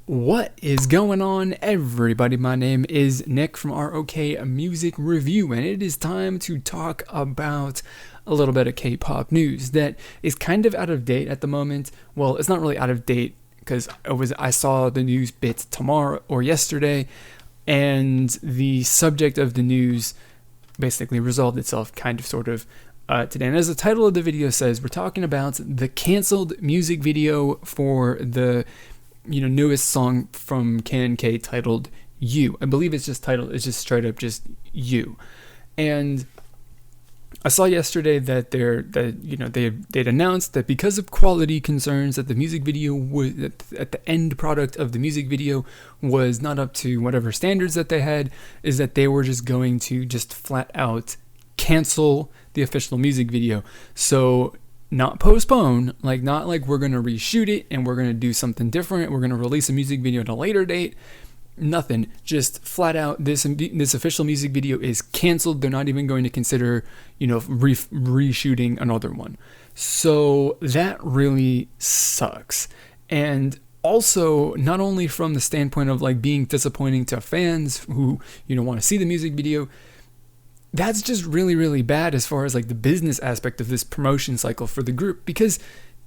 What is going on, everybody? My name is Nick from ROK Music Review, and it is time to talk about a little bit of K-pop news that is kind of out of date at the moment. Well, it's not really out of date because I saw the news bit tomorrow or yesterday, and the subject of the news basically resolved itself kind of sort of today. And as the title of the video says, we're talking about the canceled music video for the newest song from KNK titled You. I believe it's just straight up just You. And I saw yesterday that they'd announced that because of quality concerns that the music video at the end product of the music video was not up to whatever standards that they had, is that they were just going to just flat out cancel the official music video. So not postpone, not like we're going to reshoot it and we're going to do something different, we're going to release a music video at a later date. Nothing. Just flat out, this official music video is canceled. They're not even going to consider, reshooting another one. So that really sucks. And also, not only from the standpoint of being disappointing to fans who, want to see the music video, that's just really, really bad as far as the business aspect of this promotion cycle for the group, because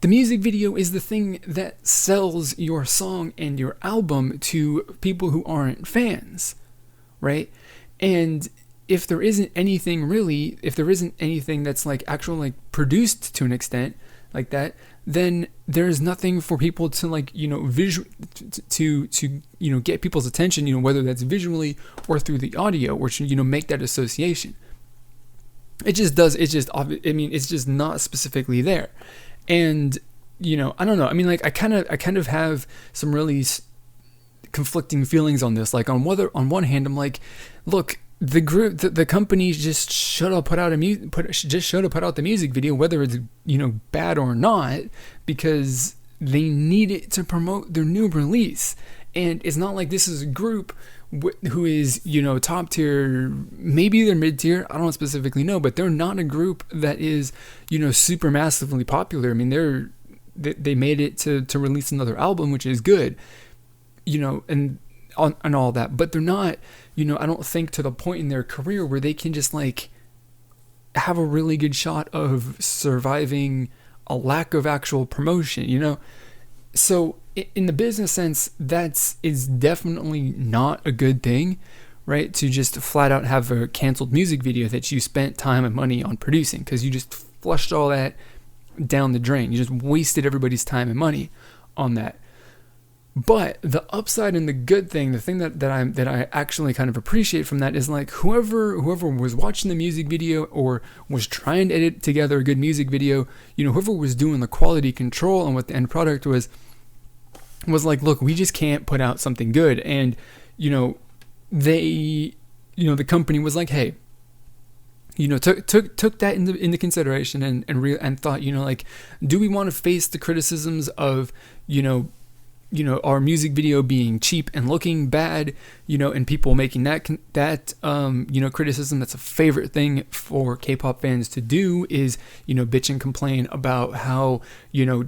the music video is the thing that sells your song and your album to people who aren't fans, right? And if there isn't anything that's actually produced to an extent like that, then there's nothing for people to to get people's attention, whether that's visually or through the audio, or make that association. It's just not specifically there. And I don't know, I kind of have some really conflicting feelings on this. On one hand, I'm like, look, the company just should have put out the music video, whether it's bad or not, because they need it to promote their new release. And it's not like this is a group who is top tier, maybe they're mid tier, I don't specifically know, but they're not a group that is super massively popular. They made it to release another album, which is good, and all that, but they're not, I don't think to the point in their career where they can just have a really good shot of surviving a lack of actual promotion, So in the business sense, is definitely not a good thing, right? To just flat out have a canceled music video that you spent time and money on producing, because you just flushed all that down the drain. You just wasted everybody's time and money on that. But the upside and the good thing, the thing that I actually kind of appreciate from that is whoever was watching the music video or was trying to edit together a good music video, whoever was doing the quality control on what the end product was look, we just can't put out something good. And the company was like, hey, took that into consideration and thought, do we want to face the criticisms of our music video being cheap and looking bad, and people making that criticism? That's a favorite thing for K-pop fans to do, is bitch and complain about how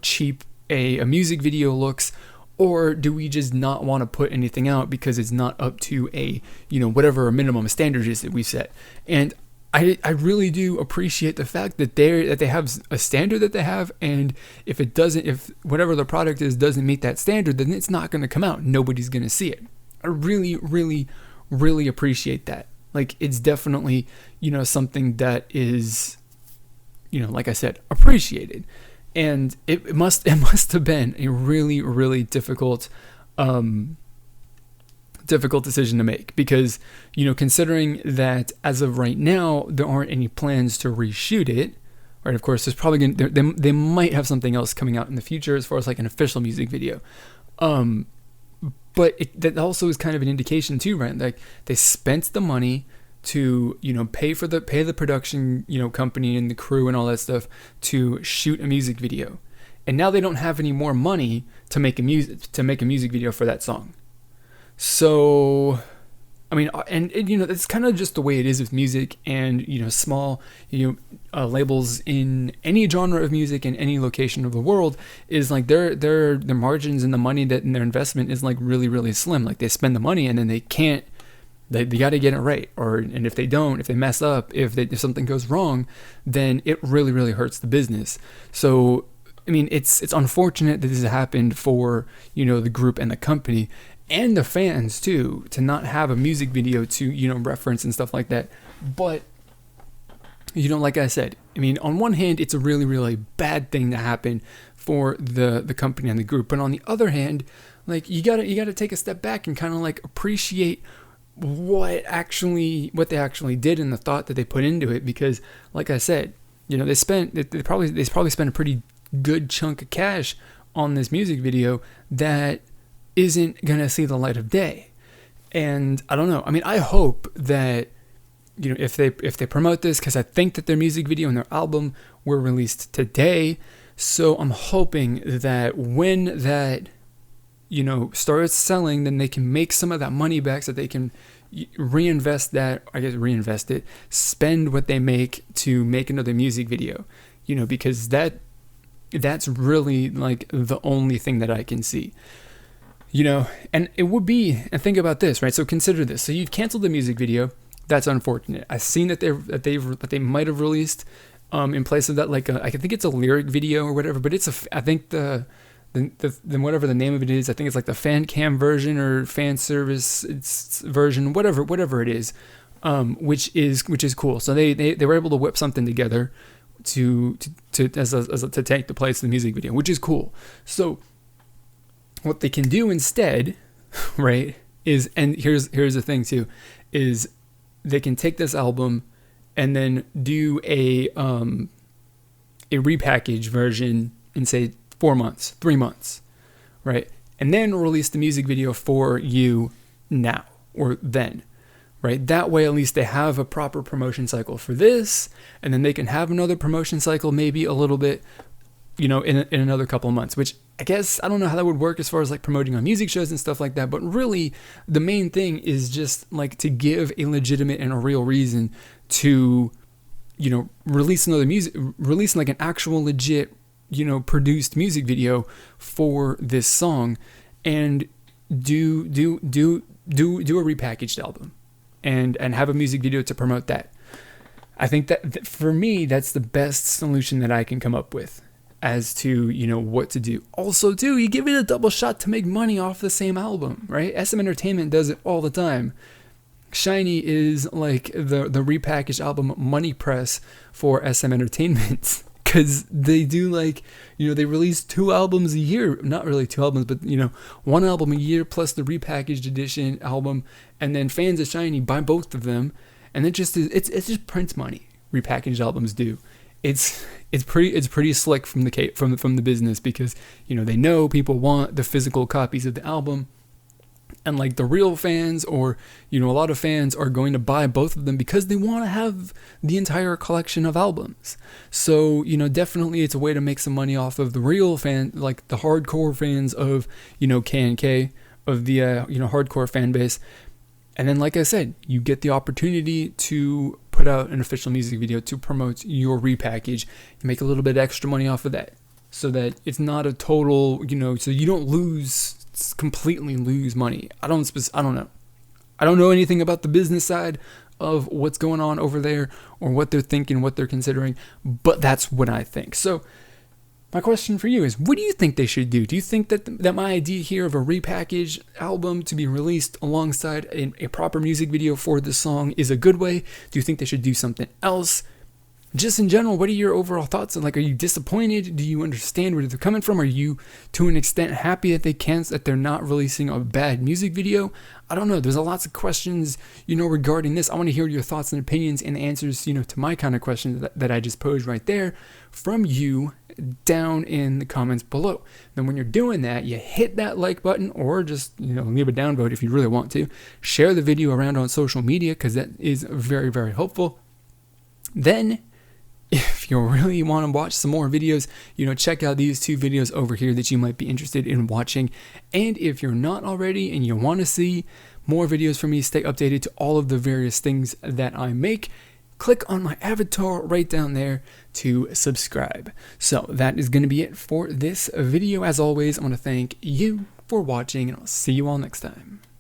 cheap a music video looks. Or do we just not want to put anything out because it's not up to a whatever a minimum standard is that we set? And I really do appreciate the fact that they have a standard that they have, and if whatever the product is doesn't meet that standard, then it's not going to come out. Nobody's going to see it. I really, really, really appreciate that. It's definitely something that is like I said, appreciated. And it must have been a really, really difficult decision to make, because considering that as of right now there aren't any plans to reshoot it, right? Of course, there's probably they might have something else coming out in the future as far as an official music video, but that also is kind of an indication too, right? They spent the money to pay the production company and the crew and all that stuff to shoot a music video, and now they don't have any more money to make a music video for that song. So I mean, it's kind of just the way it is with music, and small, labels in any genre of music in any location of the world is like their margins and the money that in their investment is like really, really slim. Like they spend the money and then they can't. They got to get it right, and if they don't, if they mess up, if something goes wrong, then it really, really hurts the business. So, I mean, it's unfortunate that this has happened for the group and the company and the fans too, to not have a music video to reference and stuff like that. But like I said, I mean, on one hand, it's a really, really bad thing to happen for the company and the group, but on the other hand, like you gotta take a step back and kind of like appreciate what they actually did and the thought that they put into it, because like I said, they probably spent a pretty good chunk of cash on this music video that isn't gonna see the light of day. And I don't know, I mean, I hope that if they promote this, because I think that their music video and their album were released today, so I'm hoping that when that starts selling, then they can make some of that money back so they can reinvest it, spend what they make to make another music video, because that's really like the only thing that I can see, and it would be, and think about this, right? So consider this. So you've canceled the music video. That's unfortunate. I've seen that they might have released in place of that, like I think it's a lyric video or whatever, but I think the whatever the name of it is, I think it's like the fan cam version or fan service version, whatever it is, which is cool. So they were able to whip something together to take the place of the music video, which is cool. So what they can do instead, right, is, and here's the thing too, is they can take this album and then do a repackaged version in, say, 4 months, 3 months, right? And then release the music video for you now or then, right? That way, at least they have a proper promotion cycle for this, and then they can have another promotion cycle, maybe a little bit, in another couple of months, which I guess, I don't know how that would work as far as like promoting on music shows and stuff like that. But really, the main thing is just like to give a legitimate and a real reason to, release like an actual legit, produced music video for this song, and do a repackaged album and have a music video to promote that. I think that for me, that's the best solution that I can come up with as to, what to do. Also, too, you give it a double shot to make money off the same album, right? SM Entertainment does it all the time. Shiny is like the repackaged album money press for SM Entertainment, because they do like, they release 2 albums a year, not really 2 albums, but 1 album a year plus the repackaged edition album, and then fans of Shiny buy both of them, and it's just print money. Repackaged albums do. It's pretty slick from the business, because they know people want the physical copies of the album, and like the real fans, or a lot of fans are going to buy both of them because they want to have the entire collection of albums. So definitely it's a way to make some money off of the real fan, like the hardcore fans of KNK, of the hardcore fan base. And then, like I said, you get the opportunity to put out an official music video to promote your repackage. You make a little bit extra money off of that, so that it's not a total, so you don't completely lose money. I don't know. I don't know anything about the business side of what's going on over there, or what they're thinking, what they're considering, but that's what I think. So my question for you is, what do you think they should do? Do you think that my idea here of a repackaged album to be released alongside a proper music video for the song is a good way? Do you think they should do something else? Just in general, what are your overall thoughts? Like, are you disappointed? Do you understand where they're coming from? Are you, to an extent, happy that they're not releasing a bad music video? I don't know. There's lots of questions, regarding this. I want to hear your thoughts and opinions and answers, to my kind of questions that I just posed right there from you down in the comments below. Then when you're doing that, you hit that like button, or just, leave a downvote if you really want to. Share the video around on social media, because that is very, very helpful. Then, if you really want to watch some more videos, check out these 2 videos over here that you might be interested in watching. And if you're not already and you want to see more videos from me, stay updated to all of the various things that I make, click on my avatar right down there to subscribe. So that is going to be it for this video. As always, I want to thank you for watching, and I'll see you all next time.